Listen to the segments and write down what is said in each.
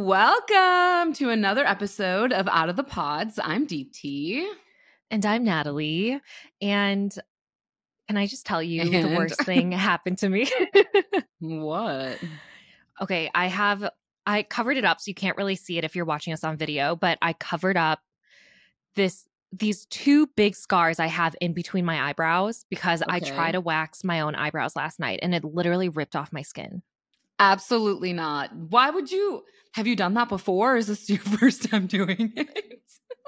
Welcome to another episode of Out of the Pods. I'm Deepti. And I'm Natalie. And can I just tell you the worst thing happened to me? What? Okay, I covered it up so you can't really see it if you're watching us on video, but I covered up these two big scars I have in between my eyebrows because I tried to wax my own eyebrows last night and it literally ripped off my skin. Absolutely not. Why would you? Have you done that before, or is this your first time doing it?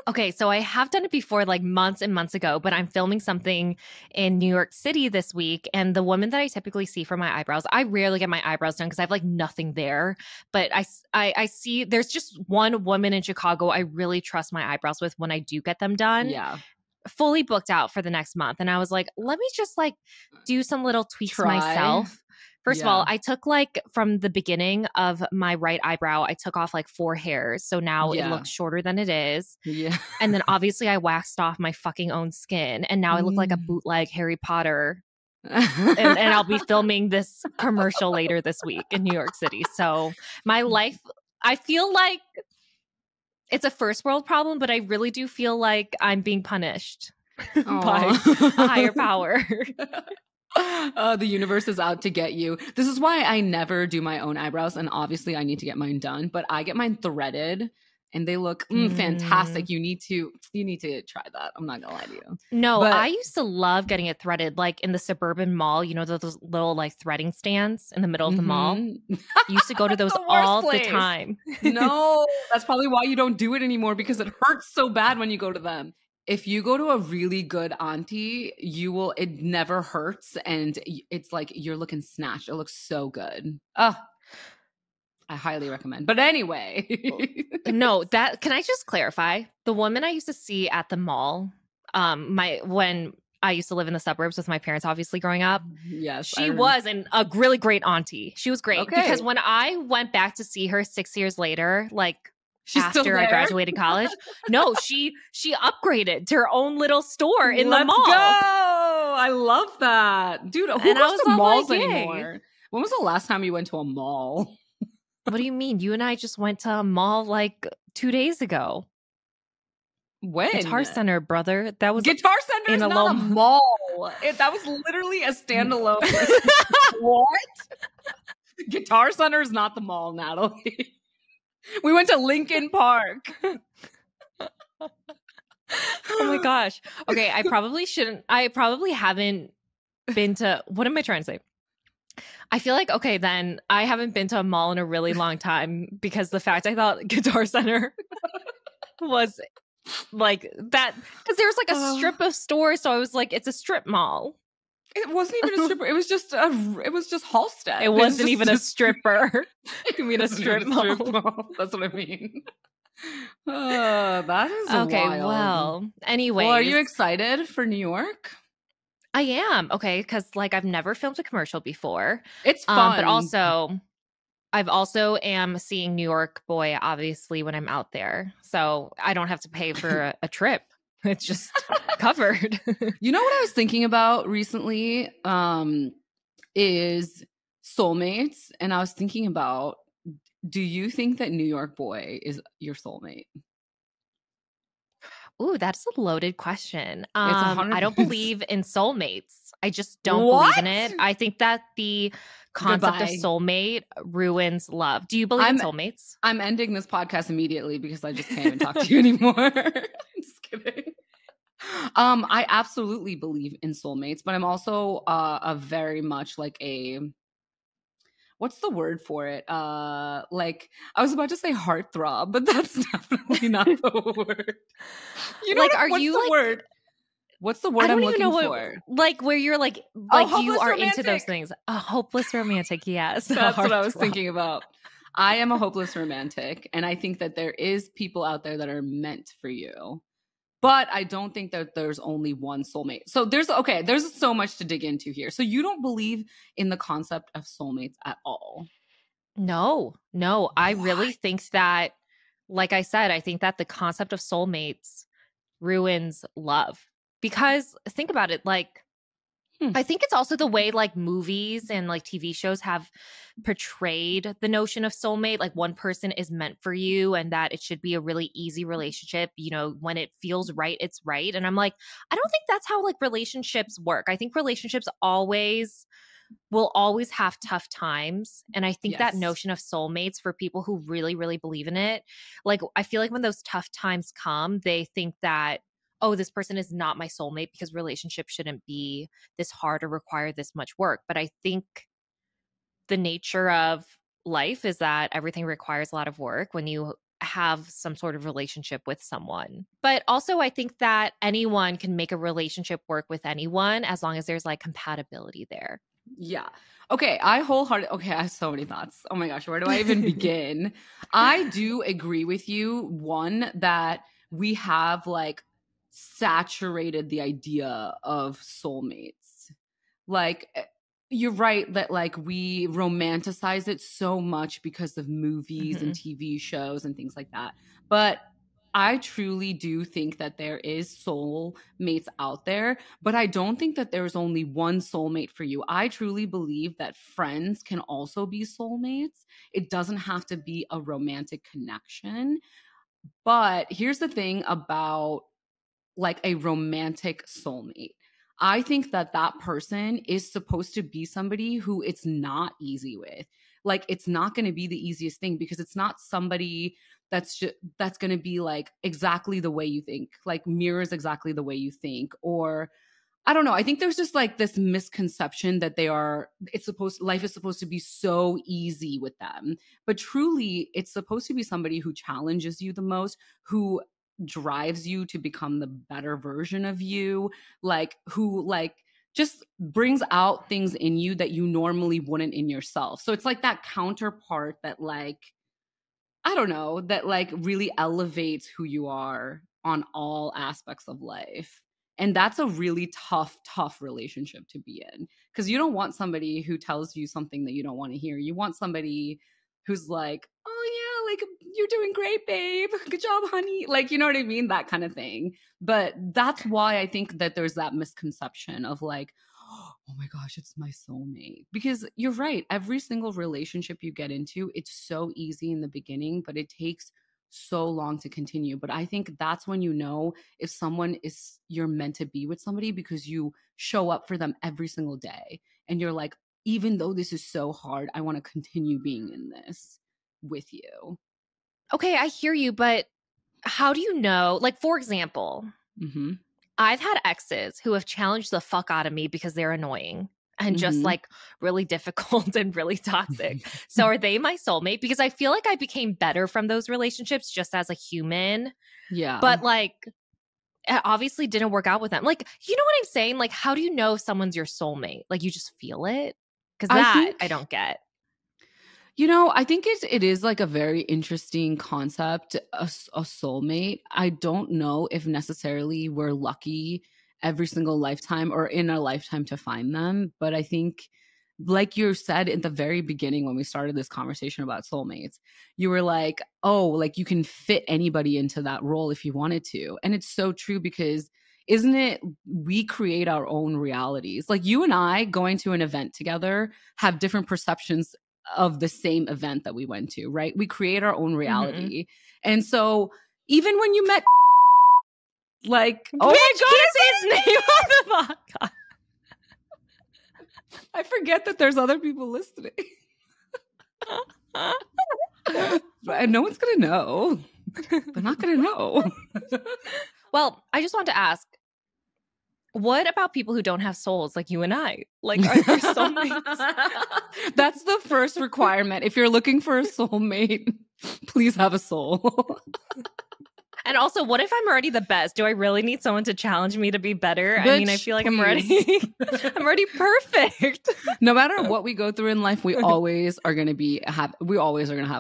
Okay, so I have done it before, like months and months ago, but I'm filming something in New York City this week. And the woman that I typically see for my eyebrows, I rarely get my eyebrows done because I have like nothing there. But I see there's just one woman in Chicago I really trust my eyebrows with when I do get them done. Yeah. Fully booked out for the next month. And I was like, let me just like do some little tweaks myself. First of all, I took like from the beginning of my right eyebrow, I took off like 4 hairs. So now it looks shorter than it is. Yeah. And then obviously I waxed off my fucking own skin. And now I look like a bootleg Harry Potter. and I'll be filming this commercial later this week in New York City. So my life, I feel like it's a first world problem, but I really do feel like I'm being punished by a higher power. The universe is out to get you. This is why I never do my own eyebrows, and obviously I need to get mine done, but I get mine threaded and they look fantastic. You need to try that. I'm not gonna lie to you. No, I used to love getting it threaded, like in the suburban mall, you know, those little like threading stands in the middle of the mall. Used to go to those all the time. No, that's probably why you don't do it anymore, because it hurts so bad when you go to them. If you go to a really good auntie, it never hurts. And it's like you're looking snatched. It looks so good. I highly recommend. But anyway. No, can I just clarify? The woman I used to see at the mall, when I used to live in the suburbs with my parents, obviously growing up. Yes. She was a really great auntie. She was great. Okay. Because when I went back to see her 6 years later, like, she's after I graduated college. No, she upgraded to her own little store in the mall. Let's go. I love that. Dude, who goes to malls anymore? When was the last time you went to a mall? What do you mean? You and I just went to a mall like 2 days ago. When? Guitar Center, brother. That was Guitar Center is not a mall. That was literally a standalone. What? Guitar Center is not the mall, Natalie. We went to Lincoln Park. Oh my gosh. Okay, I probably haven't been to, what am I trying to say? I feel like, okay, then I haven't been to a mall in a really long time because the fact I thought Guitar Center was like that, because there's like a strip of stores. So I was like, it's a strip mall. It wasn't even a stripper. It was just Halstead. It wasn't even a stripper. You mean a strip mall? That's what I mean. That is okay. Wild. Well, anyway, are you excited for New York? I am. Okay, because like I've never filmed a commercial before. It's fun, but also I've also am seeing New York Boy obviously when I'm out there, so I don't have to pay for a trip. It's just covered. You know what I was thinking about recently is soulmates. And I was thinking about, do you think that New York Boy is your soulmate? Ooh, that's a loaded question. I don't believe in soulmates. I just don't believe in it. I think that the concept of soulmate ruins love. Do you believe in soulmates? I'm ending this podcast immediately because I just can't even talk to you anymore. Just kidding. I absolutely believe in soulmates, but I'm also a very much like a, what's the word for it? Like I was about to say heartthrob, but that's definitely not the word. You know, like, what's the word? What's the word I'm looking for? Like where you're like you are romantic. Into those things. A hopeless romantic, yes. That's what I was thinking about. I am a hopeless romantic, and I think that there is people out there that are meant for you. But I don't think that there's only one soulmate. So there's so much to dig into here. So you don't believe in the concept of soulmates at all? No. What? I really think that, like I said, I think that the concept of soulmates ruins love. Because think about it, like I think it's also the way like movies and like TV shows have portrayed the notion of soulmate. Like one person is meant for you and that it should be a really easy relationship. You know, when it feels right, it's right. And I'm like, I don't think that's how like relationships work. I think relationships always will always have tough times. And I think that Yes. notion of soulmates for people who really, really believe in it, like, I feel like when those tough times come, they think that, oh, this person is not my soulmate because relationships shouldn't be this hard or require this much work. But I think the nature of life is that everything requires a lot of work when you have some sort of relationship with someone. But also, I think that anyone can make a relationship work with anyone as long as there's like compatibility there. Yeah. Okay, okay, I have so many thoughts. Oh my gosh, where do I even begin? I do agree with you, one, that we have like saturated the idea of soulmates. Like you're right that like we romanticize it so much because of movies and Mhm. TV shows and things like that. But I truly do think that there is soulmates out there, but I don't think that there's only one soulmate for you. I truly believe that friends can also be soulmates. It doesn't have to be a romantic connection. But here's the thing about like a romantic soulmate. I think that that person is supposed to be somebody who it's not easy with. Like it's not going to be the easiest thing because it's not somebody that's going to be like exactly the way you think, like mirrors exactly the way you think, or I don't know. I think there's just like this misconception that life is supposed to be so easy with them. But truly, it's supposed to be somebody who challenges you the most, who drives you to become the better version of you, like who like just brings out things in you that you normally wouldn't in yourself. So it's like that counterpart that like I don't know, that like really elevates who you are on all aspects of life. And that's a really tough relationship to be in because you don't want somebody who tells you something that you don't want to hear. You want somebody who's like, oh, yeah, like you're doing great, babe. Good job, honey. Like, you know what I mean? That kind of thing. But that's why I think that there's that misconception of like, oh my gosh, it's my soulmate. Because you're right. Every single relationship you get into, it's so easy in the beginning, but it takes so long to continue. But I think that's when you know if someone is you're meant to be with somebody because you show up for them every single day. And you're like, even though this is so hard, I want to continue being in this with you. Okay, I hear you, but how do you know? Like, for example, Mm-hmm. I've had exes who have challenged the fuck out of me because they're annoying and just Mm-hmm. like really difficult and really toxic. So, are they my soulmate? Because I feel like I became better from those relationships just as a human, Yeah. but like, it obviously didn't work out with them. Like, you know what I'm saying? Like, how do you know if someone's your soulmate? Like, you just feel it? Because I that I think don't get. I think it is like a very interesting concept, a soulmate. I don't know if necessarily we're lucky every single lifetime or in a lifetime to find them, but I think like you said in the very beginning when we started this conversation about soulmates, you were like, "Oh, like you can fit anybody into that role if you wanted to." And it's so true because isn't it we create our own realities. Like you and I going to an event together have different perceptions of the same event that we went to, right? We create our own Mhm. reality. And so even when you met like, oh my Bitch, god, can't say his name on the podcast. I forget that there's other people listening. And no one's going to know. They're not going to know. Well, I just want to ask, what about people who don't have souls like you and I? Like, are there soulmates? That's the first requirement. If you're looking for a soulmate, please have a soul. And also, what if I'm already the best? Do I really need someone to challenge me to be better? I mean, I Bitch, feel like please. I'm already perfect. No matter what we go through in life, we always are going to have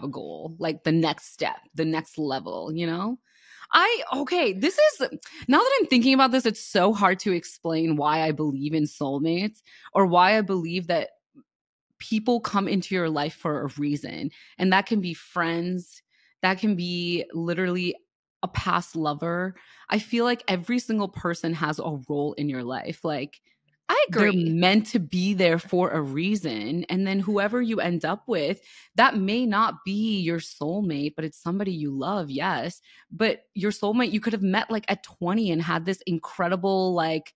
a goal, like the next step, the next level, you know? This is now that I'm thinking about this, it's so hard to explain why I believe in soulmates or why I believe that people come into your life for a reason. And that can be friends, that can be literally a past lover. I feel like every single person has a role in your life. Like I they're agree. meant to be there for a reason. And then whoever you end up with, that may not be your soulmate, but it's somebody you love, yes. But your soulmate, you could have met like at 20 and had this incredible, like,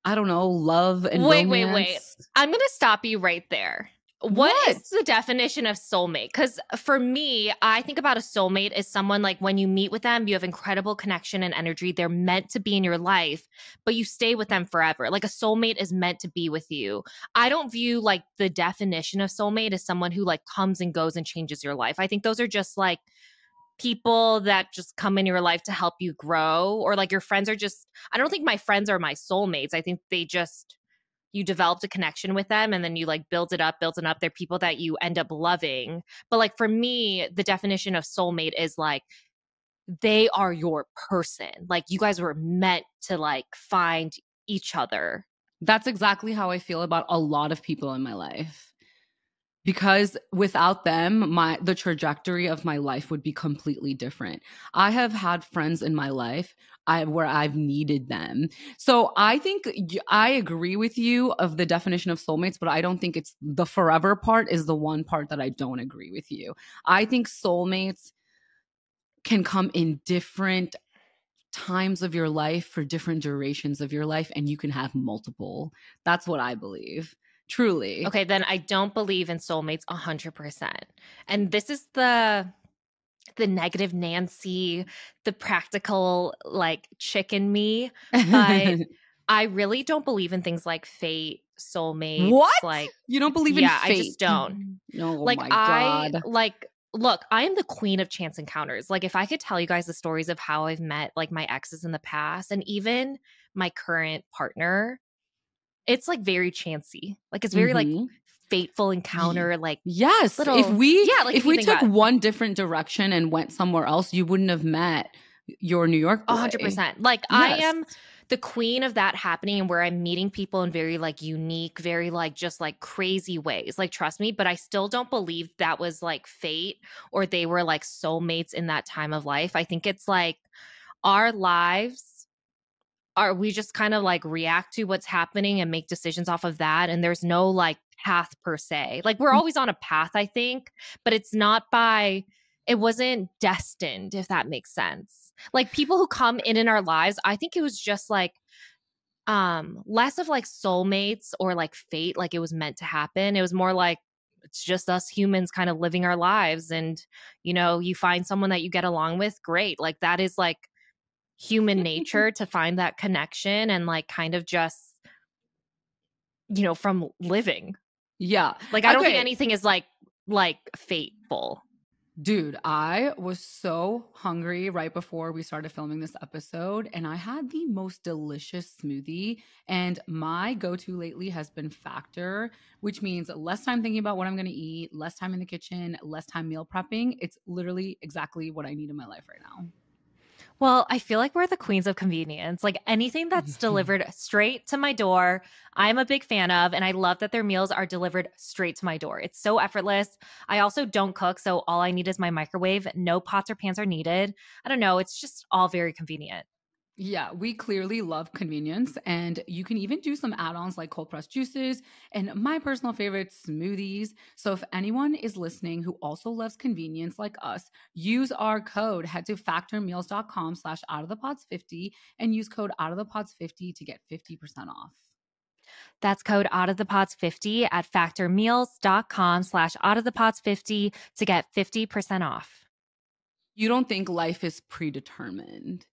I don't know, love and Wait. romance. I'm going to stop you right there. What What? is the definition of soulmate? Because for me, I think about a soulmate as someone like when you meet with them, you have incredible connection and energy. They're meant to be in your life, but you stay with them forever. Like a soulmate is meant to be with you. I don't view like the definition of soulmate as someone who like comes and goes and changes your life. I think those are just like people that just come in your life to help you grow, or like your friends are just, I don't think my friends are my soulmates. I think they just, you developed a connection with them and then you like build it up. They're people that you end up loving. But like for me, the definition of soulmate is like they are your person. Like you guys were meant to like find each other. That's exactly how I feel about a lot of people in my life. Because without them, the trajectory of my life would be completely different. I have had friends in my life where I've needed them. So I think I agree with you of the definition of soulmates, but I don't think it's the forever part is the one part that I don't agree with you. I think soulmates can come in different times of your life for different durations of your life, and you can have multiple. That's what I believe. Truly. Okay, then I don't believe in soulmates 100%. And this is the negative Nancy, the practical like chick in me, but I really don't believe in things like fate, soulmates, What? like You don't believe in yeah, I fate? just don't. Oh Like my I God. like look, I am the queen of chance encounters. Like if I could tell you guys the stories of how I've met like my exes in the past and even my current partner, it's like very chancy. Like it's very like Mm-hmm. fateful encounter, like Yes. If little we yeah, like if if you we think took about it. one different direction and went somewhere else, you wouldn't have met your New York boy. 100%. Like I Yes. am the queen of that happening and where I'm meeting people in very like unique, very like just like crazy ways. Like trust me, but I still don't believe that was like fate or they were like soulmates in that time of life. I think it's like our lives are we just kind of like react to what's happening and make decisions off of that and there's no like path per se. Like we're always on a path, I think, but it's not by it wasn't destined if that makes sense. Like people who come in our lives, I think it was just like less of like soulmates or like fate like it was meant to happen. It was more like it's just us humans kind of living our lives and you know, you find someone that you get along with, great. Like that is like human nature to find that connection and like kind of just you know from living Yeah. like I don't think Okay. anything is like fateful. Dude, I was so hungry right before we started filming this episode, and I had the most delicious smoothie. And my go to lately has been Factor, which means less time thinking about what I'm going to eat, less time in the kitchen, less time meal prepping. It's literally exactly what I need in my life right now. Well, I feel like we're the queens of convenience. Like anything that's delivered straight to my door, I'm a big fan of. And I love that their meals are delivered straight to my door. It's so effortless. I also don't cook. So all I need is my microwave. No pots or pans are needed. I don't know. It's just all very convenient. Yeah, we clearly love convenience, and you can even do some add ons like cold pressed juices and my personal favorite, smoothies. So, if anyone is listening who also loves convenience like us, use our code. Head to factormeals.com/out of the pods 50 and use code out of the pods 50 to get 50% off. That's code out of the pots 50 at factormeals.com/out of the pots 50 to get 50% off. You don't think life is predetermined?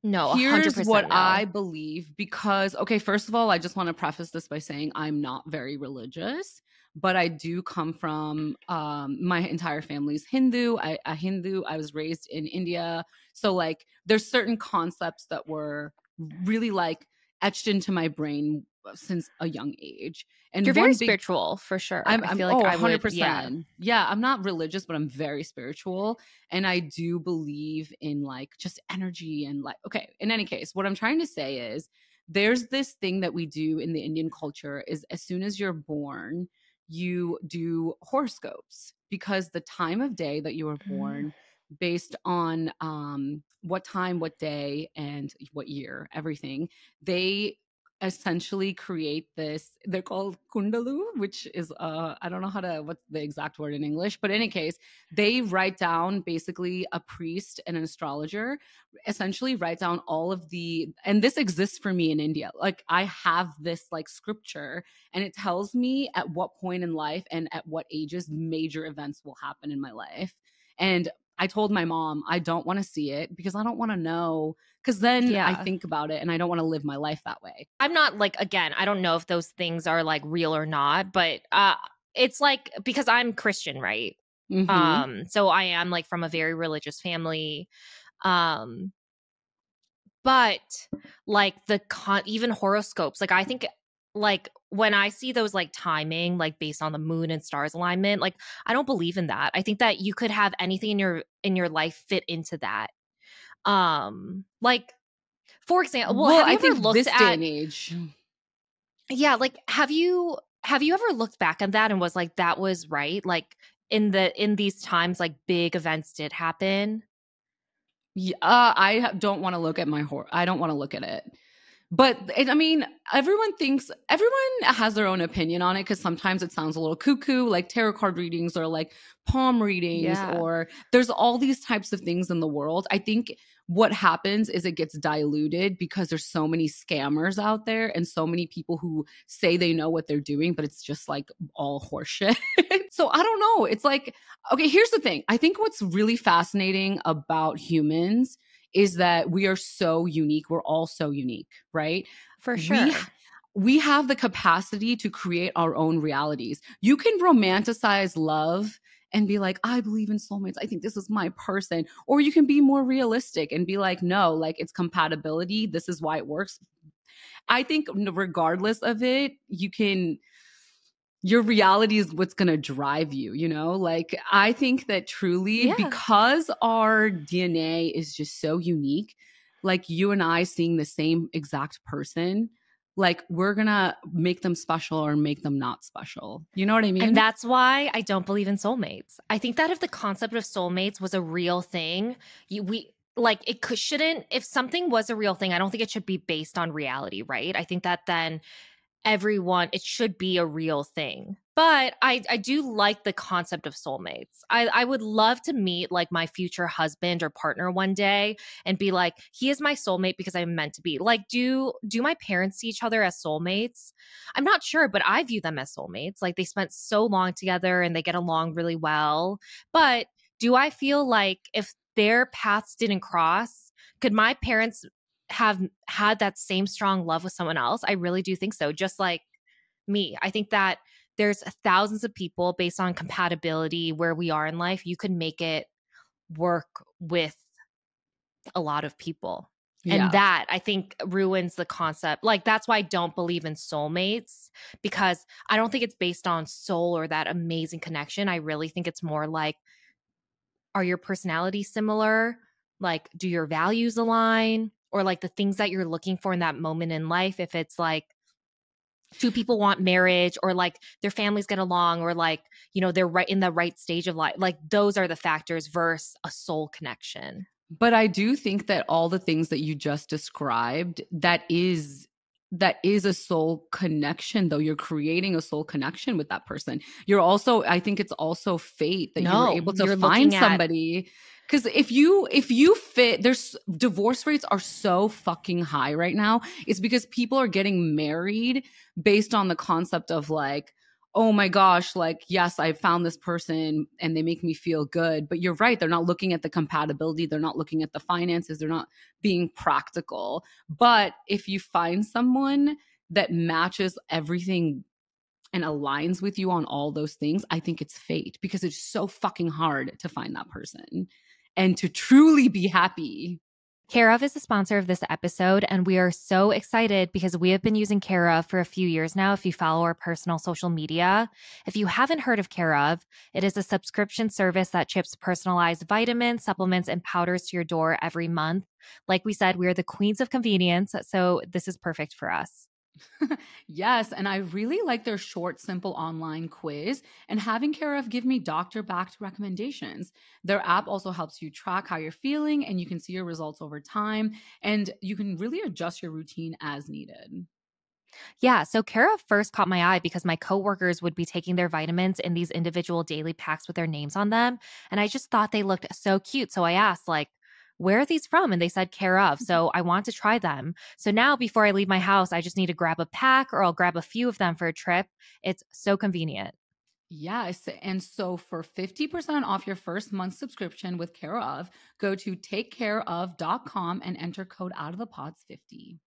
No, Here's what 100% I no. believe because, okay, first of all, I just want to preface this by saying I'm not very religious, but I do come from my entire family's Hindu. A Hindu. I was raised in India. So, like, there's certain concepts that were really like etched into my brain since a young age. You're And very one big spiritual for sure. I'm I I'm feel like oh, I would, yeah. 100%. Yeah, I'm not religious, but I'm very spiritual, and I do believe in like just energy and like okay, in any case, what I'm trying to say is there's this thing that we do in the Indian culture is as soon as you're born, you do horoscopes because the time of day that you were Mm. born based on what time, what day and what year, everything, they essentially create this, they're called kundalu, which is I don't know what's the exact word in English, but in any case, they write down, basically a priest and an astrologer essentially write down all of the, and this exists for me in India. Like I have this like scripture, and it tells me at what point in life and at what ages major events will happen in my life. And I told my mom I don't want to see it because I don't want to know, because then I Yeah. think about it and I don't want to live my life that way. I'm not like, again, I don't know if those things are like real or not, but it's like, because I'm Christian, right? Mm-hmm. So I am like from a very religious family. Um but like even horoscopes, like I think like when I see those like timing like based on the moon and stars alignment, like I don't believe in that. I think that you could have anything in your life fit into that. Like for example, well, Well, have I you ever think looked this day at, and age. yeah, like have you ever looked back on that and was like, that was right? Like in these times, like big events did happen. Yeah, don't want to look at I don't want to look at it. But I mean, everyone has their own opinion on it, because sometimes it sounds a little cuckoo, like tarot card readings or like palm readings, Yeah. or there's all these types of things in the world. I think what happens is it gets diluted because there's so many scammers out there and so many people who say they know what they're doing, but it's just like all horseshit. So I don't know. It's like, okay, here's the thing. I think what's really fascinating about humans is that we are so unique. We're all so unique, right? For We sure. we have the capacity to create our own realities. You can romanticize love and be like, I believe in soulmates. I think this is my person. Or you can be more realistic and be like, no, like it's compatibility. This is why it works. I think regardless of it, your reality is what's going to drive you, you know? Like, I think that truly, Yeah. because our DNA is just so unique, like you and I seeing the same exact person, like we're going to make them special or make them not special. You know what I And mean? that's why I don't believe in soulmates. I think that if the concept of soulmates was a real thing, we like it could shouldn't if something was a real thing, I don't think it should be based on reality, right? I think that then everyone, it should be a real thing. But I do like the concept of soulmates. I would love to meet like my future husband or partner one day and be like, he is my soulmate because I'm meant to be. Like, do my parents see each other as soulmates? I'm not sure, but I view them as soulmates. Like they spent so long together and they get along really well. But do I feel like if their paths didn't cross, could my parents have had that same strong love with someone else? I really do think so. Just like me. I think that there's thousands of people based on compatibility where we are in life. You could make it work with a lot of people. And Yeah. that I think ruins the concept. Like that's why I don't believe in soulmates, because I don't think it's based on soul or that amazing connection. I really think it's more like, are your personalities similar? Like, do your values align? Or like the things that you're looking for in that moment in life, if it's like two people want marriage or like their families get along or like, you know, they're right in the right stage of life. Like those are the factors versus a soul connection. But I do think that all the things that you just described, that is a soul connection, though. You're creating a soul connection with that person. You're also, I think it's also fate that you were No, able to you're find looking at, somebody. Because if you fit, there's divorce rates are so fucking high right now. It's because people are getting married based on the concept of like, oh my gosh, like, yes, I found this person and they make me feel good. But you're right. They're not looking at the compatibility. They're not looking at the finances. They're not being practical. But if you find someone that matches everything and aligns with you on all those things, I think it's fate, because it's so fucking hard to find that person and to truly be happy. Care of is the sponsor of this episode, and we are so excited because we have been using Care of for a few years now. If you follow our personal social media, if you haven't heard of Care of, it is a subscription service that ships personalized vitamins, supplements, and powders to your door every month. Like we said, we are the queens of convenience, so this is perfect for us. Yes, and I really like their short, simple online quiz and having Care of give me doctor backed recommendations. Their app also helps you track how you're feeling, and you can see your results over time, and you can really adjust your routine as needed. Yeah, so Kara first caught my eye because my coworkers would be taking their vitamins in these individual daily packs with their names on them, and I just thought they looked so cute. So I asked, like, where are these from? And they said care of. So I want to try them. So now before I leave my house, I just need to grab a pack or I'll grab a few of them for a trip. It's so convenient. Yes. And so for 50% off your first month subscription with Care of, go to takecareof.com and enter code out of the pods 50.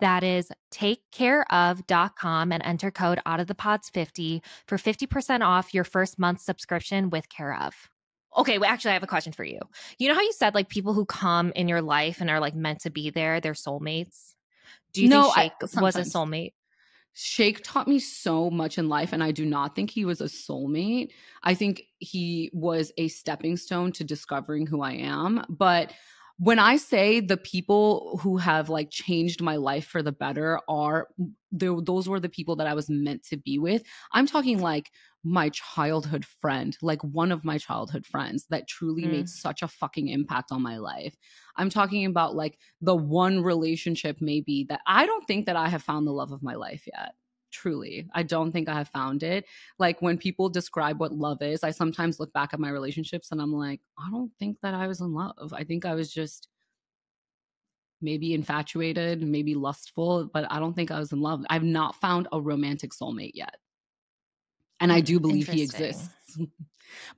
That is takecareof.com and enter code out of the pods 50 for 50% off your first month subscription with Care of. Okay, well, actually, I have a question for you. You know how you said like people who come in your life and are like meant to be there, they're soulmates? Do you think No, Shake was a sometimes. soulmate? Shake taught me so much in life, and I do not think he was a soulmate. I think he was a stepping stone to discovering who I am. But when I say the people who have like changed my life for the better are those were the people that I was meant to be with. I'm talking like my childhood friend, like one of my childhood friends that truly made Mm. such a fucking impact on my life. I'm talking about like the one relationship maybe that I don't think that I have found the love of my life yet. Truly, I don't think I have found it. Like when people describe what love is, I sometimes look back at my relationships and I'm like, I don't think that I was in love. I think I was just maybe infatuated, maybe lustful, but I don't think I was in love. I've not found a romantic soulmate yet. And I do believe he Interesting. exists.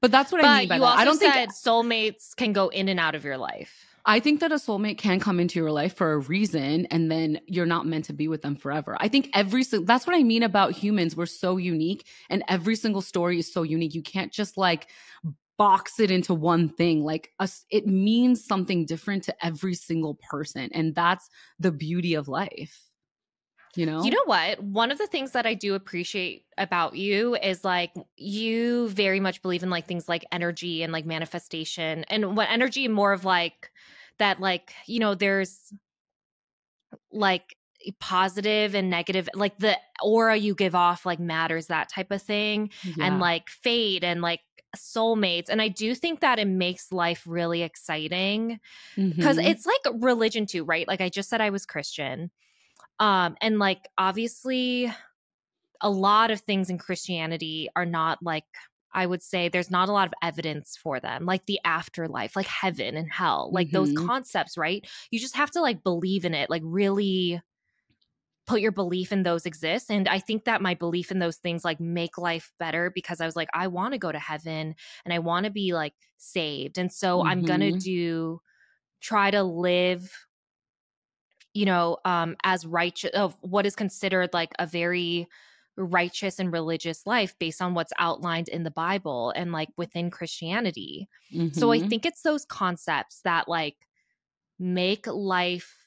But that's what I mean But by you that. I also don't think said soulmates can go in and out of your life. I think that a soulmate can come into your life for a reason and then you're not meant to be with them forever. I think that's what I mean about humans. We're so unique and every single story is so unique. You can't just like box it into one thing. Like it means something different to every single person. And that's the beauty of life, you You know? know what? One of the things that I do appreciate about you is like you very much believe in like things like energy and like manifestation. And what energy more of like that, like, you know, there's like positive and negative, like the aura you give off like matters, that type of thing. And Yeah. like fate and like soulmates. And I do think that it makes life really exciting because Mhm. it's like religion too, right? Like I just said I was Christian. And like obviously a lot of things in Christianity are not like, I would say there's not a lot of evidence for them, like the afterlife, like heaven and hell, like those Mhm. concepts, right? You just have to like believe in it, like really put your belief in those exist. And I think that my belief in those things like make life better because I was like, I want to go to heaven and I want to be like saved. And so I'm going to Mhm. try to live, you know, as righteous of what is considered like a very righteous and religious life based on what's outlined in the Bible and like within Christianity. So I Mhm. think it's those concepts that like make life,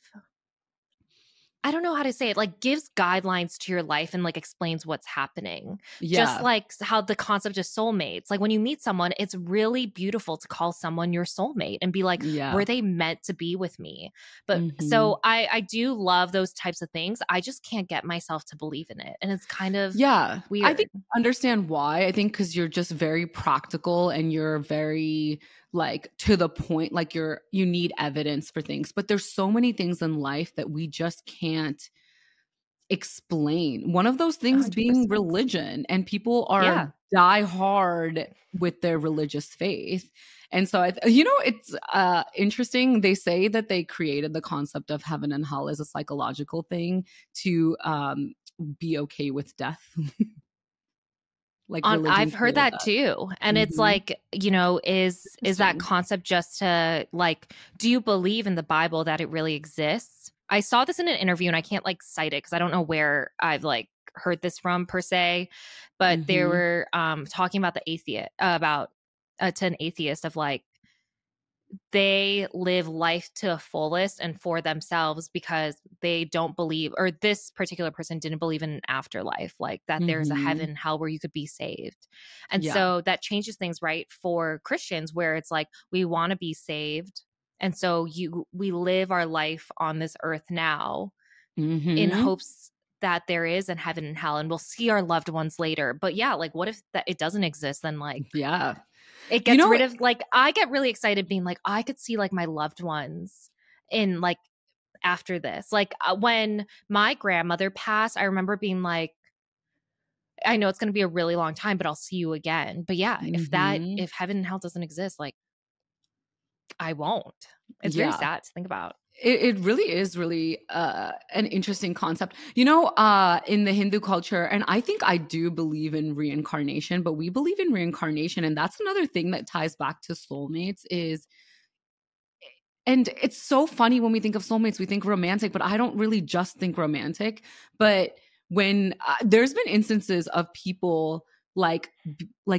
I don't know how to say it, like gives guidelines to your life and like explains what's happening. Just Yeah. like how the concept of soulmates, like when you meet someone, it's really beautiful to call someone your soulmate and be like, Yeah. were they meant to be with me? But Mhm. so I do love those types of things. I just can't get myself to believe in it. And it's kind of Yeah. I think weird. I understand why. I think because you're just very practical and you're very like to the point, like you need evidence for things. But there's so many things in life that we just can't explain. One of those things being 100%. religion, and people are Yeah. die hard with their religious faith. And so you know, it's interesting. They say that they created the concept of heaven and hell as a psychological thing to be okay with death. Like On religion I've heard created that that. too. And it's Mhm. like, you know, is that Interesting. concept just to like, do you believe in the Bible that it really exists? I saw this in an interview and I can't like cite it because I don't know where I've like heard this from per se, but they Mhm. were talking about the atheist about to an atheist of like they live life to the fullest and for themselves because they don't believe, or this particular person didn't believe in an afterlife, like that there's a Mhm. heaven, hell where you could be saved. And Yeah. so that changes things, right? For Christians, where it's like we want to be saved. And so we live our life on this earth now in Mhm. hopes that there is an heaven and hell and we'll see our loved ones later. But yeah, like what if that it doesn't exist? Then like Yeah. it You gets know, rid of like I get really excited being like I could see like my loved ones in like after this. Like when my grandmother passed, I remember being like, I know it's going to be a really long time, but I'll see you again. But yeah, if heaven and hell doesn't exist, like I won't. It's very sad to think about. It really is really an interesting concept. In the Hindu culture, and I think I do believe in reincarnation, but we believe in reincarnation. And that's another thing that ties back to soulmates and it's so funny when we think of soulmates, we think romantic, but I don't really just think romantic. But when there's been instances of people like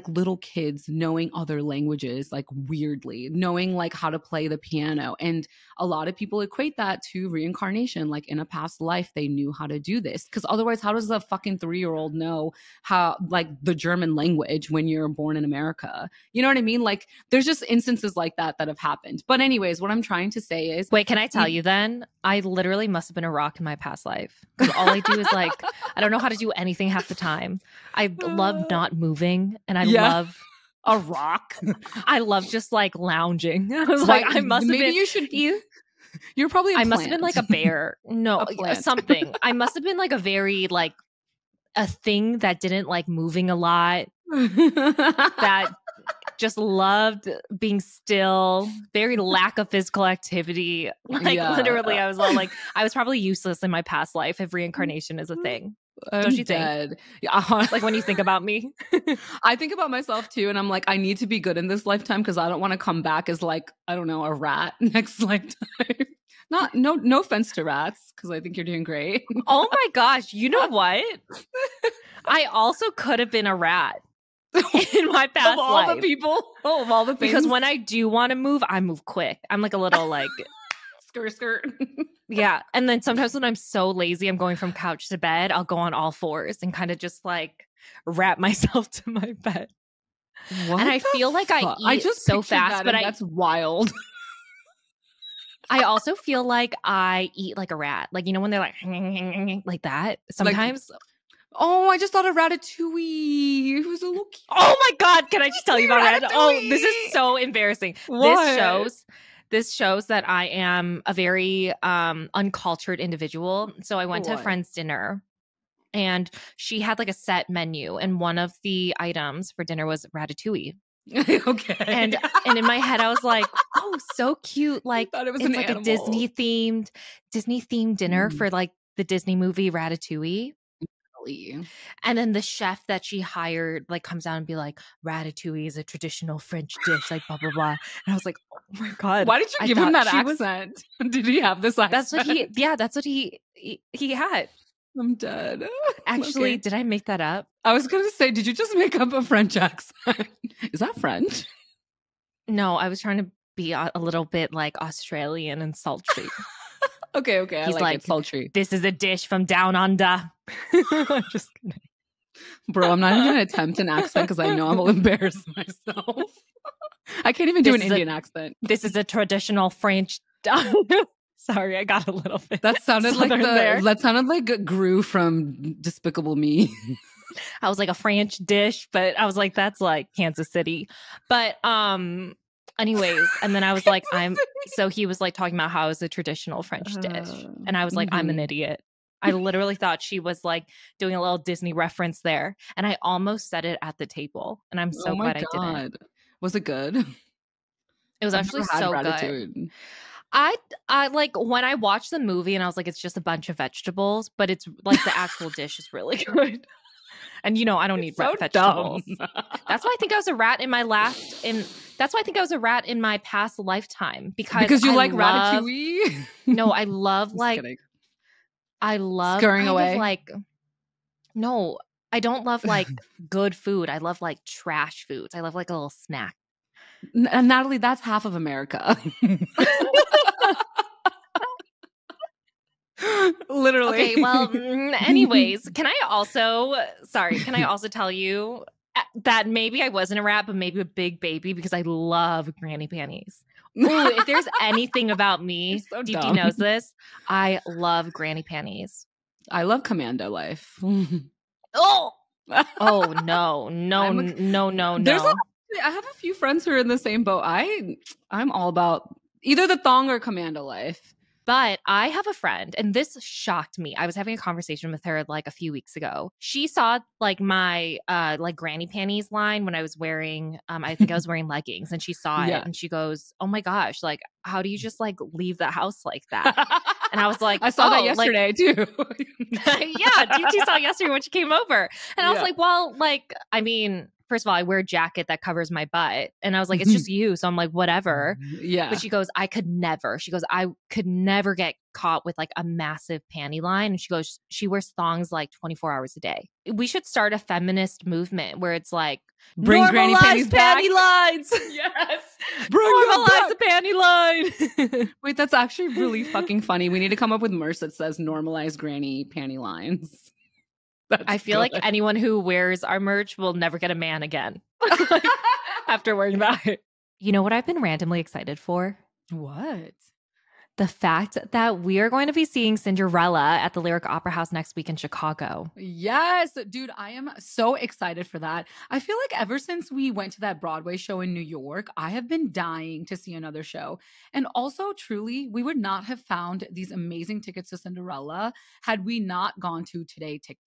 little kids knowing other languages, like weirdly knowing like how to play the piano, and a lot of people equate that to reincarnation. Like in a past life they knew how to do this, because otherwise how does a fucking 3-year-old know how, like, the German language when you're born in America? You know what I mean? Like there's just instances like that have happened. But anyways, what I'm trying to say is, wait, can I tell you then? I literally must have been a rock in my past life, because all I do is like I don't know how to do anything half the time. I love not moving, and I love a rock. I love just like lounging. I was like, I must have been. You should. You're probably. I must have been like a bear. No, something. I must have been like a very like a thing that didn't like moving a lot. That just loved being still. Very lack of physical activity. Like literally, I was all like, I was probably useless in my past life if reincarnation is a thing. Don't you think? Yeah. Like when you think about me, I think about myself too, and I'm like, I need to be good in this lifetime because I don't want to come back as like, I don't know, a rat next lifetime. No offense to rats, because I think you're doing great. Oh my gosh, you know what? I also could have been a rat in my past of all life. The people, of all the things. Because when I do want to move, I move quick. I'm like a little like skirt. Yeah. And then sometimes when I'm so lazy, I'm going from couch to bed, I'll go on all fours and kind of just like wrap myself to my bed. What and I feel like I eat so fast, but that's wild. I also feel like I eat like a rat. Like, you know, when they're like that sometimes. Like, oh, I just thought of Ratatouille. It was a little cute. Oh my God. Can I just tell you about Ratatouille? Oh, this is so embarrassing. What? This shows that I am a very uncultured individual. So I went to a friend's dinner, and she had like a set menu, and one of the items for dinner was Ratatouille. Okay. And in my head I was like, oh, so cute. Like it was it's like animal. A Disney themed dinner for like the Disney movie Ratatouille. And then the chef that she hired like comes out and be like, Ratatouille is a traditional French dish, like blah blah blah. And I was like, oh my God, why did you give him that accent? Did he have this accent? That's what he had. I'm dead. Actually, did I make that up? I was gonna say, did you just make up a French accent? Is that French? No, I was trying to be a little bit like Australian and sultry. Okay. He's I like it, sultry. This is a dish from down under. I'm just kidding. Bro, I'm not even gonna attempt an accent because I know I will embarrass myself. I can't even do an Indian accent. This is a traditional French. Sorry, I got a little bit. That sounded like Gru from Despicable Me. I was like a French dish, but I was like, that's like Kansas City. But anyways, and then I was like, so he was like talking about how it's a traditional French dish. And I was like, I'm an idiot. I literally thought she was like doing a little Disney reference there. And I almost said it at the table. And I'm so glad I didn't. Was it good? It was actually so good. I like when I watched the movie and I was like, it's just a bunch of vegetables, but it's like the actual dish is really good. And you know, I don't need vegetables. That's why I think I was a rat in my that's why I think I was a rat in my past lifetime, because you like Ratatouille. No, I love like kidding. I love scurrying away. Like, no, I don't love like good food. I love like trash foods. I love like a little snack. Natalie, that's half of America. Literally. Okay, well, anyways, can I also tell you that maybe I wasn't a rat, but maybe a big baby, because I love granny panties. Ooh, if there's anything about me, so Deepti knows this, I love granny panties. I love commando life. Oh no. I have a few friends who are in the same boat. I'm all about either the thong or commando life. But I have a friend, and this shocked me. I was having a conversation with her like a few weeks ago. She saw like my like granny panties line when I was wearing I think I was wearing leggings, and she saw it Yeah. and she goes, "Oh my gosh, like how do you just like leave the house like that?" And I was like, I saw that like, yesterday too. yeah, Deepti saw it yesterday when she came over. And I was Yeah. like, well, like, I mean, first of all, I wear a jacket that covers my butt. And I was like, it's just you. So I'm like, whatever. Yeah. But she goes, I could never. She goes, I could never get caught with like a massive panty line. And she goes, she wears thongs like 24 hours a day. We should start a feminist movement where it's like, Bring granny panties back. panty lines. Yes. Normalize the panty line. Wait, that's actually really fucking funny. We need to come up with merch that says normalize granny panty lines. I feel like anyone who wears our merch will never get a man again after wearing that. You know what I've been randomly excited for? What? The fact that we are going to be seeing Cinderella at the Lyric Opera House next week in Chicago. Yes, dude, I am so excited for that. I feel like ever since we went to that Broadway show in New York, I have been dying to see another show. And also, truly, we would not have found these amazing tickets to Cinderella had we not gone to Today Tix.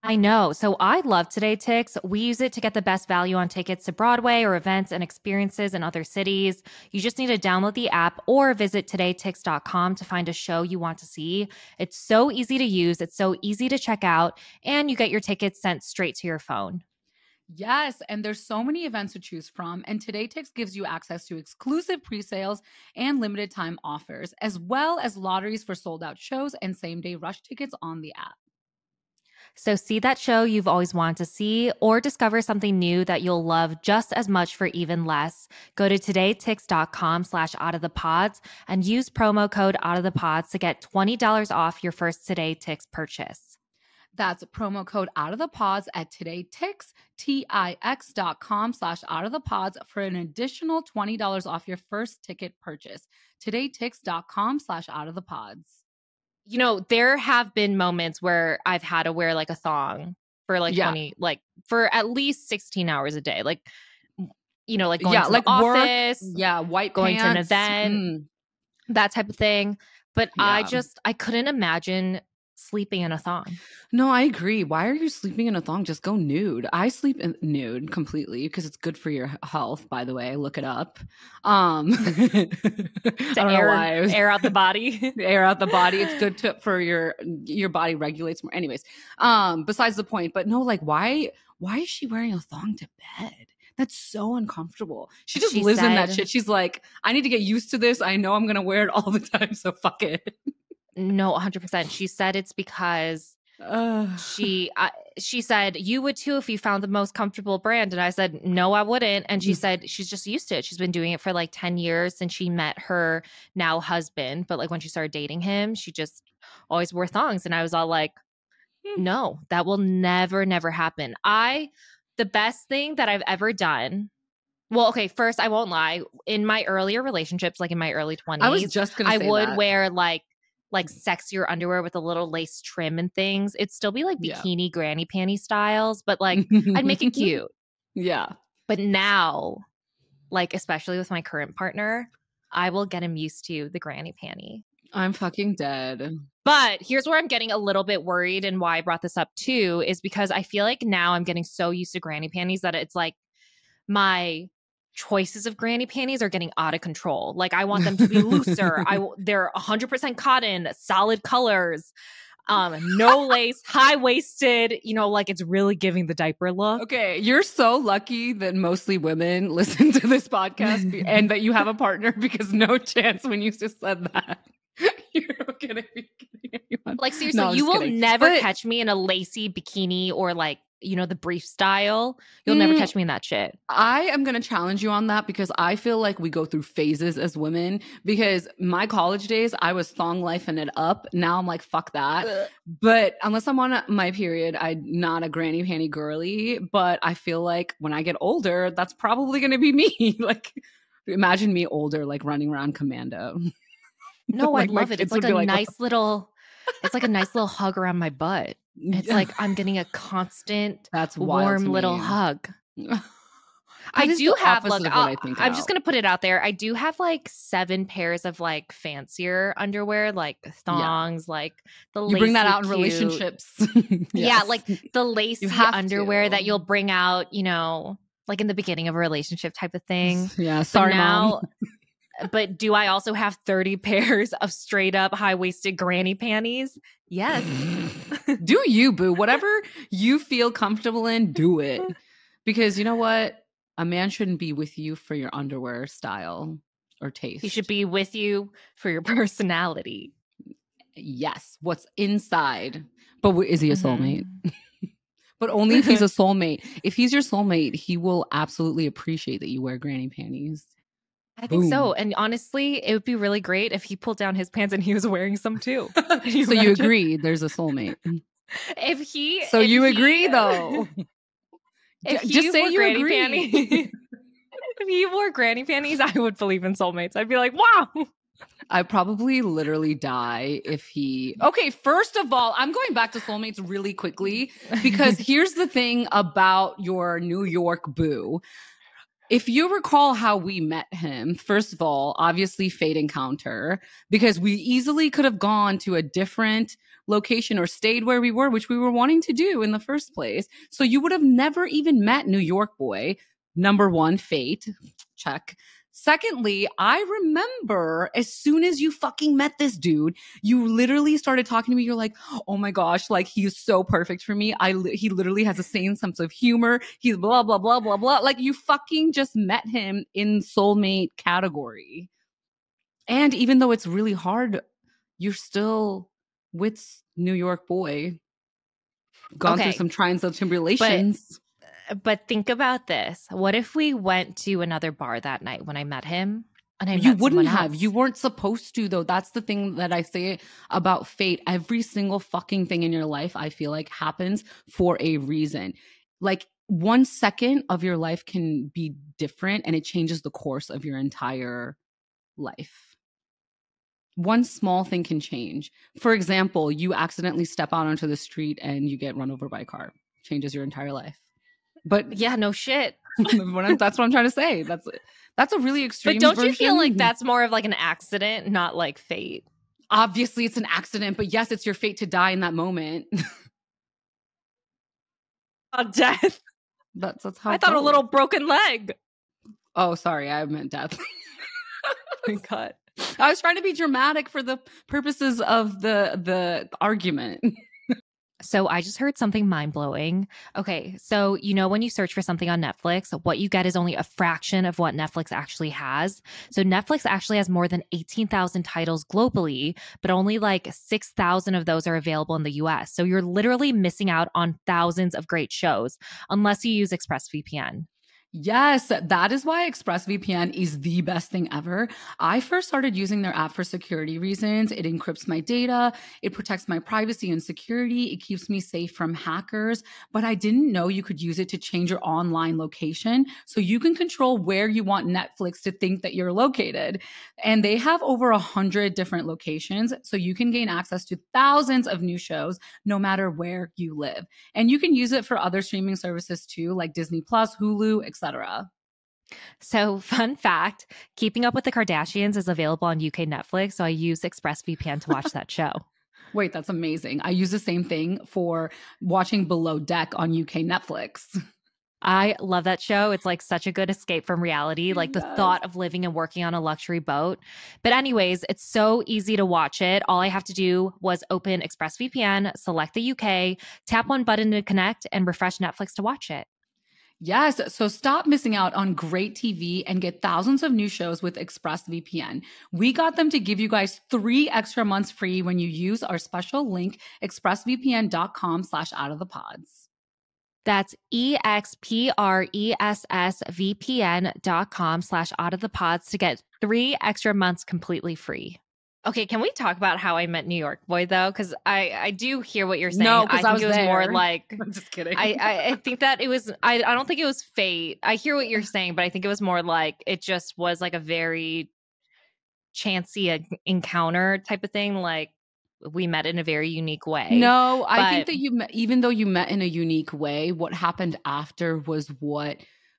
I know. So I love Today Tix. We use it to get the best value on tickets to Broadway or events and experiences in other cities. You just need to download the app or visit todaytix.com to find a show you want to see. It's so easy to use. It's so easy to check out, and you get your tickets sent straight to your phone. Yes, and there's so many events to choose from, and Today Tix gives you access to exclusive pre-sales and limited time offers, as well as lotteries for sold out shows and same-day rush tickets on the app. So see that show you've always wanted to see or discover something new that you'll love just as much for even less. Go to todaytix.com/outofthepods and use promo code outofthepods to get $20 off your first Today Tix purchase. That's promo code outofthepods at todaytix.com/outofthepods for an additional $20 off your first ticket purchase. todaytix.com/outofthepods. You know, there have been moments where I've had to wear like a thong for like 20, like for at least 16 hours a day. Like, you know, like going to the office, white going pants, to an event, that type of thing. But I couldn't imagine sleeping in a thong. No, I agree. Why are you sleeping in a thong? Just go nude. I sleep in nude completely because it's good for your health, by the way. Look it up. To air out the body. Air out the body. It's good for your body regulates more. Anyways, besides the point. But no, like why is she wearing a thong to bed? That's so uncomfortable. She just lives in that shit. She's like, I need to get used to this. I know I'm going to wear it all the time. So fuck it. No, 100%. She said it's because she said you would too if you found the most comfortable brand. And I said, no, I wouldn't. And she said she's just used to it. She's been doing it for like 10 years since she met her now husband. But like when she started dating him, she just always wore thongs. And I was all like, no, that will never happen. The best thing that I've ever done. Well, okay, first, I won't lie. In my earlier relationships, like in my early 20s, I was just gonna say I would wear like sexier underwear with a little lace trim and things. It'd still be like bikini granny panty styles, but like I'd make it cute. Yeah. But now, like especially with my current partner, I will get him used to the granny panty. I'm fucking dead. But here's where I'm getting a little bit worried, and why I brought this up too, is because I feel like now I'm getting so used to granny panties that it's like my choices of granny panties are getting out of control. Like I want them to be looser. They're 100% cotton, solid colors, no lace, high-waisted, you know, like it's really giving the diaper look. Okay, you're so lucky that mostly women listen to this podcast and that you have a partner, because no chance when you just said that you're gonna be kidding anyone. Like seriously, you will never catch me in a lacy bikini or like, you know, the brief style. You'll never catch me in that shit. I am going to challenge you on that, because I feel like we go through phases as women. Because my college days, I was thong lifing it up. Now I'm like, fuck that. Ugh. But unless I'm on my period, I'm not a granny panty girly. But I feel like when I get older, that's probably going to be me. Like, imagine me older, like running around commando. No, like, I love it. It's like a nice little hug around my butt. It's like I'm getting a constant, warm little hug. I That is do the have, look, opposite of what I think I'm just about. going to put it out there. I do have like 7 pairs of like fancier underwear, like Yeah. thongs, like the You bring that lacy out in cute. relationships. Yeah, Yes. like the You lacy have underwear that to. you'll bring out, you know, like in the beginning of a relationship type of thing. Yeah. But Sorry, mom. now, but do I also have 30 pairs of straight up high-waisted granny panties? Yes. Do you, boo? Whatever you feel comfortable in, do it. Because you know what? A man shouldn't be with you for your underwear style or taste. He should be with you for your personality. Yes, what's inside. But is he a soulmate? Mm-hmm. But only if he's a soulmate. If he's your soulmate, he will absolutely appreciate that you wear granny panties. I think so. And honestly, it would be really great if he pulled down his pants and he was wearing some too. So you agree there's a soulmate. If you he, agree though. If he Just say wore you granny agree. panties, if he wore granny panties, I would believe in soulmates. I'd be like, wow. I'd probably literally die if he. Okay, first of all, I'm going back to soulmates really quickly because here's the thing about your New York boo. If you recall how we met him, first of all, obviously fate encounter, because we easily could have gone to a different location or stayed where we were, which we were wanting to do in the first place. So you would have never even met New York boy. Number one, fate. Check. Secondly, I remember as soon as you fucking met this dude, you literally started talking to me. You're like, oh my gosh, like he's so perfect for me. He literally has the same sense of humor. He's blah, blah, blah, blah, blah. Like you fucking just met him in soulmate category. And even though it's really hard, you're still with New York boy. Gone through some trials and tribulations. But think about this. What if we went to another bar that night when I met him? And you wouldn't have. You weren't supposed to, though. That's the thing that I say about fate. Every single fucking thing in your life, I feel like, happens for a reason. Like 1 second of your life can be different and it changes the course of your entire life. One small thing can change. For example, you accidentally step out onto the street and you get run over by a car. Changes your entire life. But yeah, no shit. That's what I'm trying to say. That's a really extreme. But don't you feel like that's more of like an accident, not like fate? Obviously, it's an accident, but yes, it's your fate to die in that moment. Death. That's how I thought a little broken leg. Oh, sorry, I meant death. My God. I was trying to be dramatic for the purposes of the argument. So I just heard something mind-blowing. Okay, so you know when you search for something on Netflix, what you get is only a fraction of what Netflix actually has. So Netflix actually has more than 18,000 titles globally, but only like 6,000 of those are available in the US. So you're literally missing out on thousands of great shows unless you use ExpressVPN. Yes, that is why ExpressVPN is the best thing ever. I first started using their app for security reasons. It encrypts my data, it protects my privacy and security, it keeps me safe from hackers. But I didn't know you could use it to change your online location. So you can control where you want Netflix to think that you're located. And they have over 100 different locations. So you can gain access to thousands of new shows no matter where you live. And you can use it for other streaming services too, like Disney Plus, Hulu, etc. So, fun fact, Keeping Up with the Kardashians is available on UK Netflix, so I use ExpressVPN to watch that show. Wait, that's amazing. I use the same thing for watching Below Deck on UK Netflix. I love that show. It's like such a good escape from reality, like the thought of living and working on a luxury boat. But anyways, it's so easy to watch it. All I have to do was open ExpressVPN, select the UK, tap one button to connect, and refresh Netflix to watch it. Yes, so stop missing out on great TV and get thousands of new shows with ExpressVPN. We got them to give you guys 3 extra months free when you use our special link, expressvpn.com/outofthepods. That's expressvpn.com/outofthepods to get 3 extra months completely free. Okay, can we talk about how I met New York boy though? Because I do hear what you're saying. No, because I think was it was there. more like I'm just kidding. I think that it was I don't think it was fate. I hear what you're saying, but I think it was more like it just was like a very chancy encounter type of thing. Like we met in a very unique way. No, I think that even though you met in a unique way, what happened after was what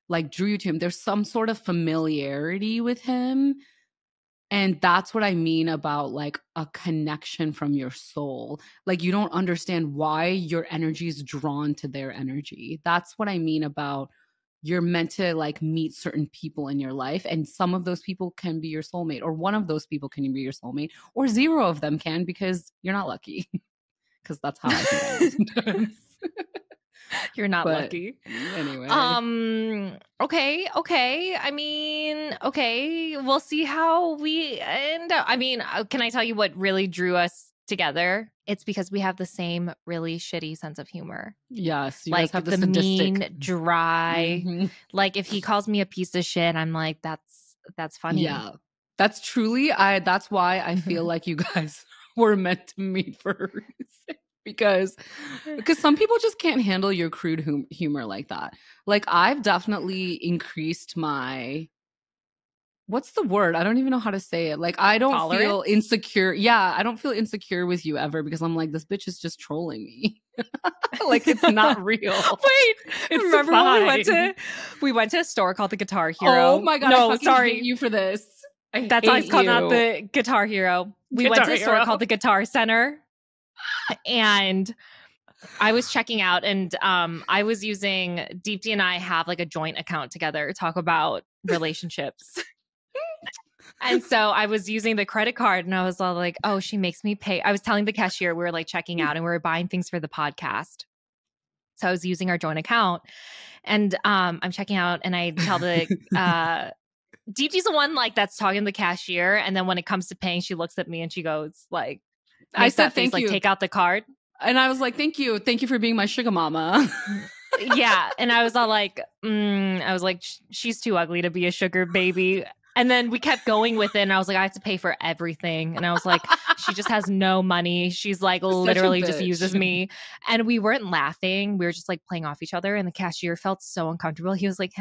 like drew you to him. There's some sort of familiarity with him. And that's what I mean about like a connection from your soul. Like you don't understand why your energy is drawn to their energy. That's what I mean about you're meant to like meet certain people in your life. And some of those people can be your soulmate, or one of those people can be your soulmate, or zero of them can, because you're not lucky. Because that's how I think I am. You're not But lucky. anyway. Okay. I mean, okay. We'll see how we end up. I mean, can I tell you what really drew us together? It's because we have the same really shitty sense of humor. Yes, you like guys have the the sadistic. mean, dry. Mhm. Like if he calls me a piece of shit, I'm like, that's funny. Yeah, that's truly. That's why I feel like you guys were meant to meet for a reason. Because some people just can't handle your crude humor like that. Like I've definitely increased my, what's the word? I don't even know how to say it. Like I don't Tolerance? feel insecure. Yeah, I don't feel insecure with you ever, because I'm like, this bitch is just trolling me. Like it's not real. Wait, it's remember fine. when we went to a store called the Guitar Hero? Oh my god! No, I fucking sorry, hate you for this. That's why it's called not the Guitar Hero. We went to a store called the Guitar Center, and I was checking out, and I was using Deepti and I have like a joint account together to talk about relationships. And so I was using the credit card, and I was all like, oh, she makes me pay. I was telling the cashier we were like checking out and we were buying things for the podcast. So I was using our joint account, and I'm checking out, and I tell the Deepti's the one like that's talking to the cashier, and then when it comes to paying, she looks at me and she goes like, I said face, thank you. Like, take out the card. And I was like, thank you for being my sugar mama. Yeah, and I was all like, she's too ugly to be a sugar baby. And then we kept going with it, and I was like, I have to pay for everything. And I was like, she just has no money. She's like literally just uses me. And we weren't laughing. We were just like playing off each other. And the cashier felt so uncomfortable. He was like,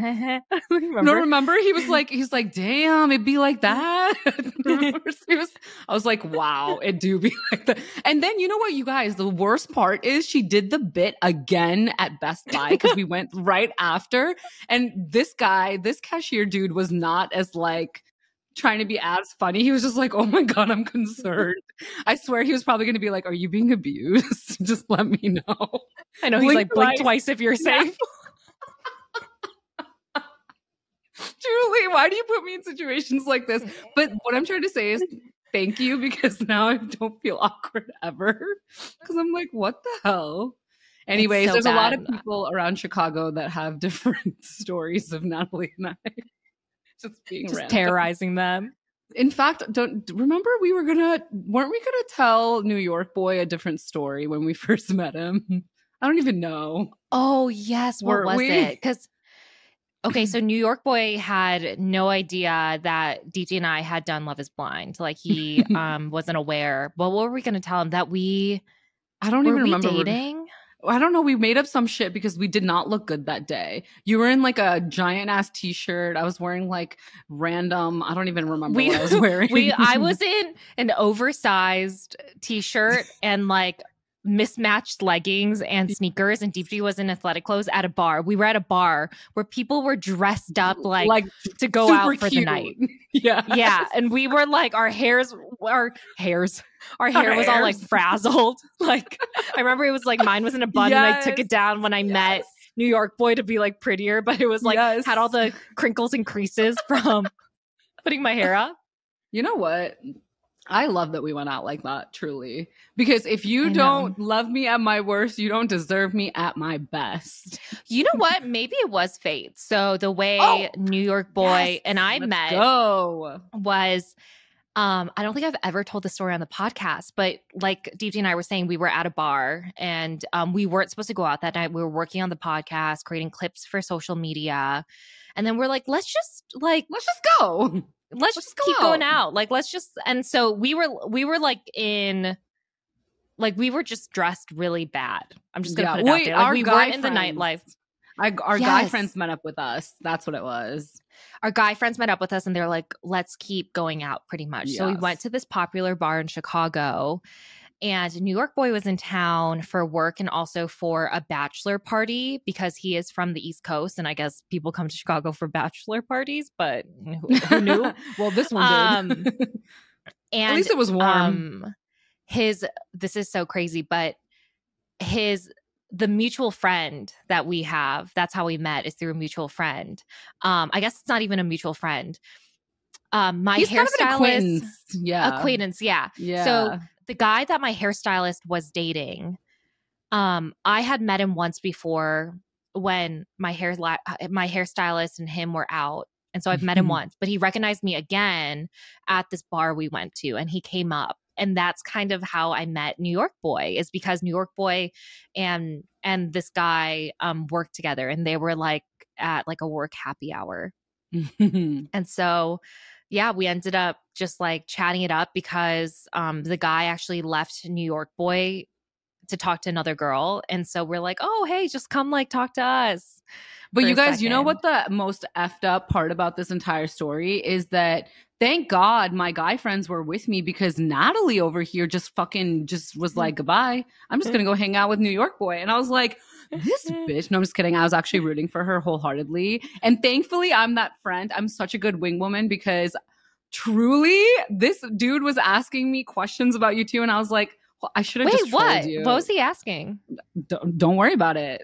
remember? He's like, damn, it'd be like that. I was like, wow, it do be like that. And then you know what, you guys, the worst part is she did the bit again at Best Buy, because we went right after. And this cashier dude was not as like trying to be as funny. He was just like, oh my god, I'm concerned. I swear he was probably going to be like, are you being abused? Just let me know. I know. He's like, blink twice if you're safe. Truly, why do you put me in situations like this? But what I'm trying to say is thank you, because now I don't feel awkward ever, because I'm like, what the hell? Anyways, there's a lot of people around Chicago that have different stories of Natalie and I. Just terrorizing them. In fact, remember weren't we gonna tell New York boy a different story when we first met him? I don't even know. Oh yes, what was it? Because okay, so New York boy had no idea that Deepti and I had done Love Is Blind. Like he wasn't aware. But what were we gonna tell him? That I don't even remember dating. I don't know. We made up some shit because we did not look good that day. You were in like a giant ass t-shirt. I was wearing like random. I don't even remember what I was wearing. I was in an oversized t-shirt and like mismatched leggings and sneakers, and Deepti was in athletic clothes at a bar. We were at a bar where people were dressed up like to go out for the night. Yeah. And we were like, our hair was all like frazzled. Like I remember it was like mine was in a bun, and I took it down when I met New York boy to be like prettier, but it was like had all the crinkles and creases from putting my hair up. You know what? I love that we went out like that, truly. Because if you don't love me at my worst, you don't deserve me at my best. You know what? Maybe it was fate. So the way New York boy and I met was, I don't think I've ever told the story on the podcast, but like Deepti and I were saying, we were at a bar, and we weren't supposed to go out that night. We were working on the podcast, creating clips for social media. And then we're like, let's just go. Let's just keep going out. Like, let's just, and so we were like in, like we were just dressed really bad. I'm just going to put it out there. Like we weren't in the nightlife. Our guy friends met up with us. That's what it was. Our guy friends met up with us, and they're like, let's keep going out pretty much. Yes. So we went to this popular bar in Chicago, And New York boy was in town for work and also for a bachelor party because he is from the East Coast. And I guess people come to Chicago for bachelor parties, but who knew? Well, this one did. And at least it was warm. This is so crazy, but the mutual friend that we have, that's how we met, is through a mutual friend. I guess it's not even a mutual friend. My He's kind of an hairstylist, acquaintance. Yeah. Yeah. So the guy that my hairstylist was dating, I had met him once before when my hairstylist and him were out. And so I've met him once, but he recognized me again at this bar we went to, and he came up. And that's kind of how I met New York boy, is because New York boy and this guy worked together, and they were like at like a work happy hour. And so yeah, we ended up just like chatting it up because the guy actually left New York boy to talk to another girl. And so we're like, oh, hey, just come like talk to us. But you guys, you know what the most effed up part about this entire story is? That thank God my guy friends were with me, because Natalie over here just was like, goodbye. I'm just going to go hang out with New York boy. And I was like, this bitch. No, I'm just kidding. I was actually rooting for her wholeheartedly. And thankfully, I'm that friend. I'm such a good wing woman, because truly this dude was asking me questions about you too. And I was like, well, I should have just trolled you. What was he asking? Don't worry about it.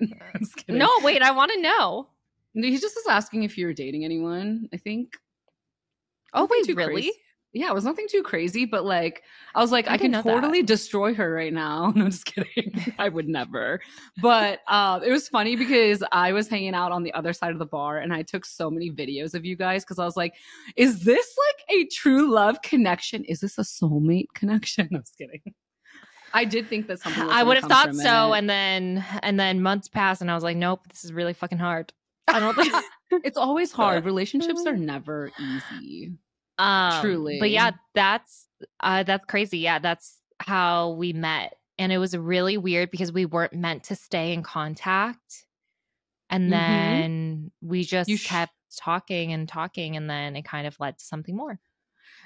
No, wait, I want to know. He just was asking if you were dating anyone, I think. Oh, wait, really? Crazy. Yeah, it was nothing too crazy, but like, I was like, I can totally destroy her right now. No, I'm just kidding. I would never. But it was funny because I was hanging out on the other side of the bar, and I took so many videos of you guys because I was like, is this like a true love connection? Is this a soulmate connection? No, I'm just kidding. I did think that something. I would have thought so, and then months passed, and I was like, nope, this is really fucking hard. I don't think it's always hard. Relationships are never easy. Truly. But yeah, that's crazy. Yeah, that's how we met. And it was really weird because we weren't meant to stay in contact. And then we just kept talking, and then it kind of led to something more.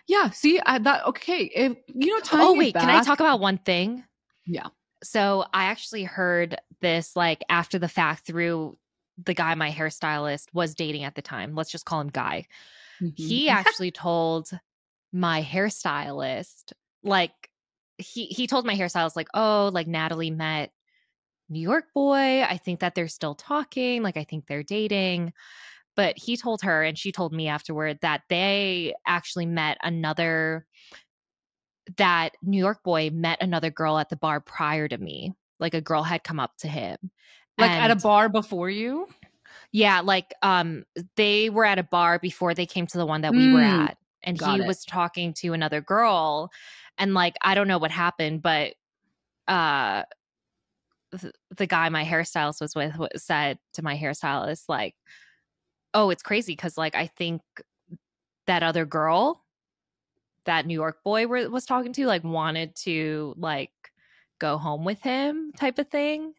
Yeah. See, okay. If can I talk about one thing? Yeah. So I actually heard this like after the fact through the guy my hairstylist was dating at the time. Let's just call him Guy. He actually told my hairstylist, like he told my hairstylist, like, oh, like Natalie met New York boy. I think that they're still talking. Like, I think they're dating. But he told her, and she told me afterward, that they actually that New York boy met another girl at the bar prior to me. Like a girl had come up to him. Like at a bar before you? Yeah, like they were at a bar before they came to the one that we were at. And he was talking to another girl. And like, I don't know what happened, but the guy my hairstylist was with said to my hairstylist, like, oh, it's crazy because like I think that other girl that New York boy was talking to like wanted to like go home with him type of thing.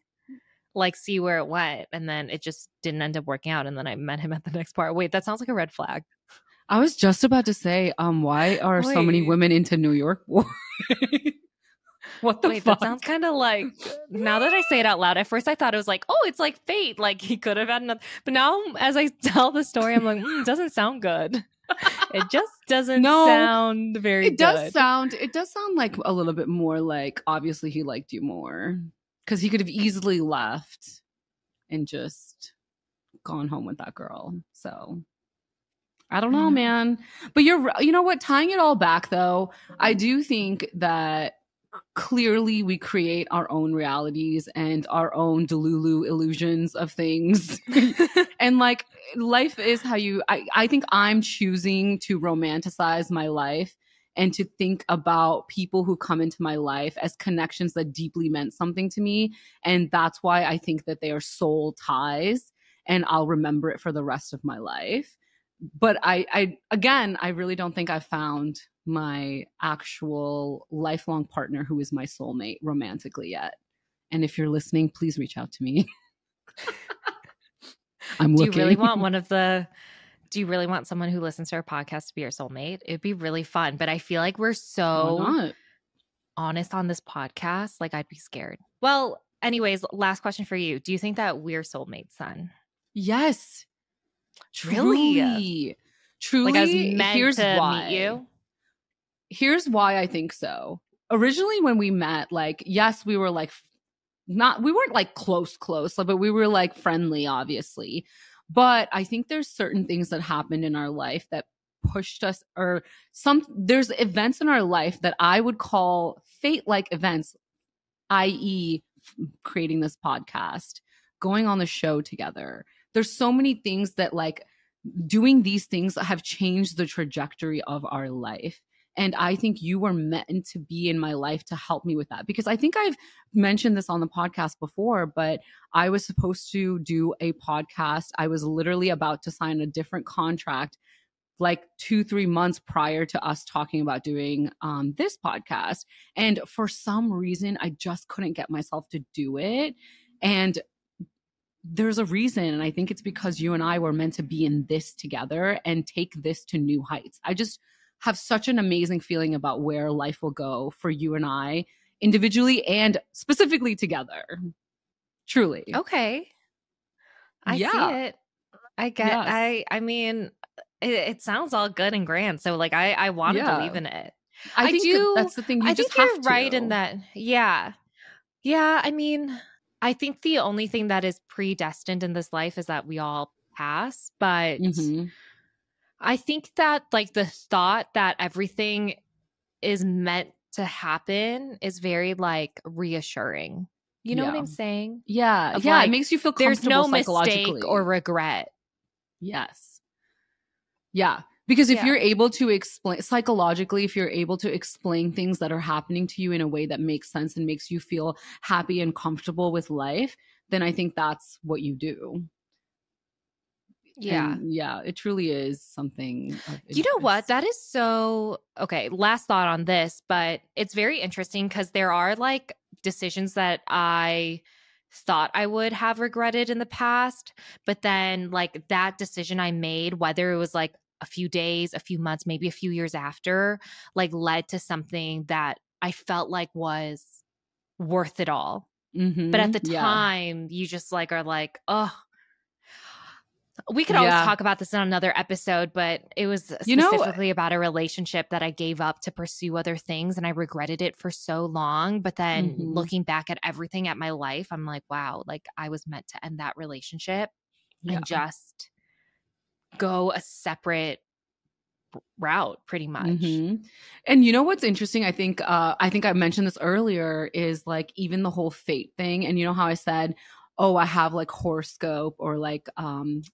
Like see where it went, and then it just didn't end up working out, and then I met him at the next bar. Wait, that sounds like a red flag. I was just about to say, why are so many women into New York boy? What the fuck? That sounds kind of like, now that I say it out loud, at first I thought it was like, oh, it's like fate, like he could have had another, but now as I tell the story, I'm like, it doesn't sound good. It just doesn't sound very good. It does sound like a little bit more like, obviously he liked you more. Because he could have easily left and just gone home with that girl. So I don't know, man. But you know what? Tying it all back, though, I do think that clearly we create our own realities and our own Delulu illusions of things. And like life is how I think I'm choosing to romanticize my life and to think about people who come into my life as connections that deeply meant something to me. And that's why I think that they are soul ties, and I'll remember it for the rest of my life. But I really don't think I've found my actual lifelong partner who is my soulmate romantically yet. And if you're listening, please reach out to me. Do you really want someone who listens to our podcast to be your soulmate? It'd be really fun. But I feel like we're so honest on this podcast, like I'd be scared. Well, anyways, last question for you. Do you think that we're soulmates, son? Yes. Really? Truly. Like I was Truly, meant to meet you? Here's why I think so. Originally, when we met, like, yes, we were like we weren't like close, but we were like friendly, obviously. But I think there's certain things that happened in our life that pushed us, or there's events in our life that I would call fate-like events, i.e., creating this podcast, going on the show together. There's so many things that, like, doing these things have changed the trajectory of our life. And I think you were meant to be in my life to help me with that. Because I think I've mentioned this on the podcast before, but I was supposed to do a podcast. I was literally about to sign a different contract like 2-3 months prior to us talking about doing this podcast. And for some reason, I just couldn't get myself to do it. And there's a reason. And I think it's because you and I were meant to be in this together and take this to new heights. I just have such an amazing feeling about where life will go for you and I individually and specifically together. Truly. Okay. I see it. I get, yes. I mean, it sounds all good and grand. So like, I want to believe in it. I think do. that's the thing. I just think have you're to. right in that. Yeah. Yeah. I mean, I think the only thing that is predestined in this life is that we all pass. But I think that like the thought that everything is meant to happen is very like reassuring. You know what I'm saying? Yeah. Of, yeah. like, It makes you feel there's comfortable no psychologically. mistake or regret. Yes. Yeah. Because if you're able to explain psychologically, if you're able to explain things that are happening to you in a way that makes sense and makes you feel happy and comfortable with life, then I think that's what you do. Yeah. And yeah, it truly is something of interest. You know what? That is so okay. Last thought on this, but it's very interesting because there are like decisions that I thought I would have regretted in the past, but then like that decision I made, whether it was like a few days, a few months, maybe a few years after, like led to something that I felt like was worth it all. But at the time, you just like are like, oh, we could always talk about this in another episode, but it was specifically about a relationship that I gave up to pursue other things, and I regretted it for so long. But then looking back at everything at my life, I'm like, wow, like I was meant to end that relationship and just go a separate route pretty much. And you know what's interesting? I think I mentioned this earlier is like even the whole fate thing. And you know how I said, oh, I have like horoscope or like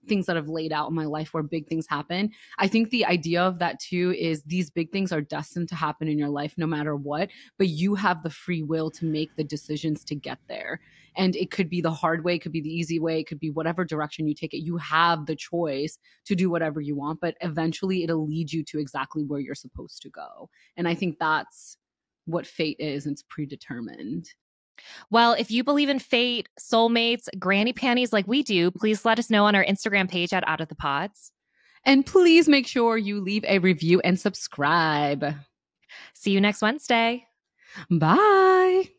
things that have laid out in my life where big things happen. I think the idea of that too is these big things are destined to happen in your life no matter what, but you have the free will to make the decisions to get there. And it could be the hard way, it could be the easy way, it could be whatever direction you take it. You have the choice to do whatever you want, but eventually it'll lead you to exactly where you're supposed to go. And I think that's what fate is. It's predetermined. Well, if you believe in fate, soulmates, granny panties like we do, please let us know on our Instagram page at Out of the Pods. And please make sure you leave a review and subscribe. See you next Wednesday. Bye.